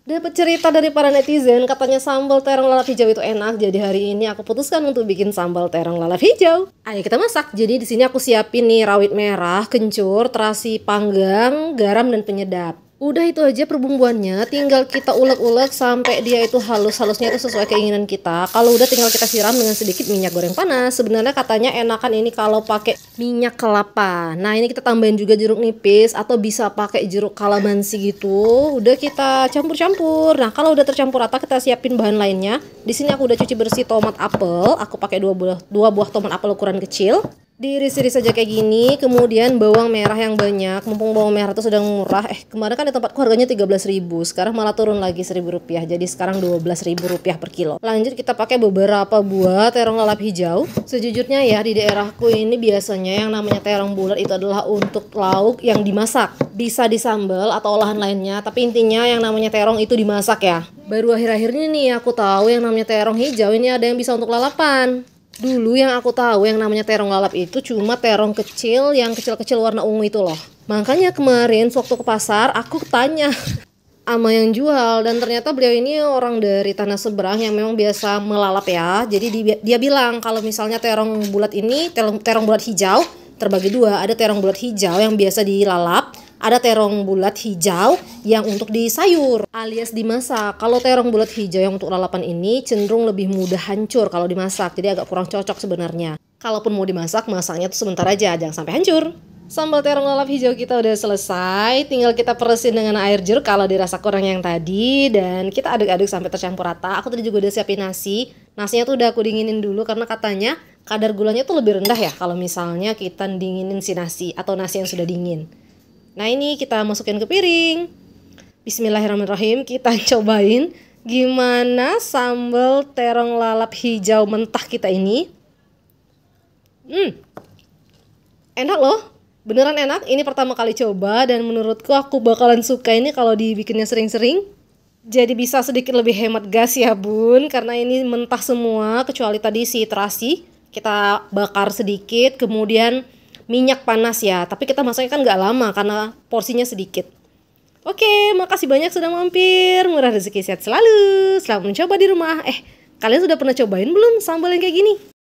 Dapat cerita dari para netizen, katanya sambal terong lalap hijau itu enak. Jadi hari ini aku putuskan untuk bikin sambal terong lalap hijau. Ayo kita masak. Jadi di sini aku siapin nih rawit merah, kencur, terasi panggang, garam dan penyedap. Udah itu aja perbumbuannya, tinggal kita ulek-ulek sampai dia itu halus-halusnya itu sesuai keinginan kita. Kalau udah tinggal kita siram dengan sedikit minyak goreng panas. Sebenarnya katanya enakan ini kalau pakai minyak kelapa. Nah, ini kita tambahin juga jeruk nipis atau bisa pakai jeruk kalamansi gitu. Udah kita campur-campur. Nah, kalau udah tercampur rata kita siapin bahan lainnya. Di sini aku udah cuci bersih tomat apel. Aku pakai dua buah tomat apel ukuran kecil. Diiris-iris saja kayak gini, kemudian bawang merah yang banyak. Mumpung bawang merah itu sedang murah. Kemarin kan di tempatku harganya 13.000, sekarang malah turun lagi Rp1.000. Jadi sekarang Rp12.000 per kilo. Lanjut kita pakai beberapa buah terong lalap hijau. Sejujurnya ya di daerahku ini biasanya yang namanya terong bulat itu adalah untuk lauk yang dimasak. Bisa disambal atau olahan lainnya, tapi intinya yang namanya terong itu dimasak ya. Baru akhir-akhir ini nih aku tahu yang namanya terong hijau ini ada yang bisa untuk lalapan. Dulu yang aku tahu yang namanya terong lalap itu cuma terong kecil yang kecil-kecil warna ungu itu loh. Makanya kemarin waktu ke pasar aku tanya sama yang jual dan ternyata beliau ini orang dari tanah seberang yang memang biasa melalap ya. Jadi dia bilang kalau misalnya terong bulat ini, terong bulat hijau terbagi dua. Ada terong bulat hijau yang biasa dilalap, ada terong bulat hijau yang untuk disayur alias dimasak. Kalau terong bulat hijau yang untuk lalapan ini cenderung lebih mudah hancur kalau dimasak. Jadi agak kurang cocok sebenarnya. Kalaupun mau dimasak, masaknya tuh sebentar aja, jangan sampai hancur. Sambal terong lalap hijau kita udah selesai. Tinggal kita peresin dengan air jeruk kalau dirasa kurang yang tadi. Dan kita aduk-aduk sampai tercampur rata. Aku tadi juga udah siapin nasi. Nasinya tuh udah aku dinginin dulu karena katanya kadar gulanya tuh lebih rendah ya kalau misalnya kita dinginin si nasi atau nasi yang sudah dingin. Nah ini kita masukin ke piring. Bismillahirrahmanirrahim, kita cobain gimana sambal terong lalap hijau mentah kita ini. Enak loh, beneran enak. Ini pertama kali coba dan menurutku aku bakalan suka ini kalau dibikinnya sering-sering. Jadi bisa sedikit lebih hemat gas ya bun, karena ini mentah semua kecuali tadi si terasi. Kita bakar sedikit, kemudian minyak panas ya, tapi kita masaknya kan nggak lama karena porsinya sedikit. Oke, makasih banyak sudah mampir. Murah rezeki sehat selalu. Selamat mencoba di rumah. Kalian sudah pernah cobain belum sambal yang kayak gini?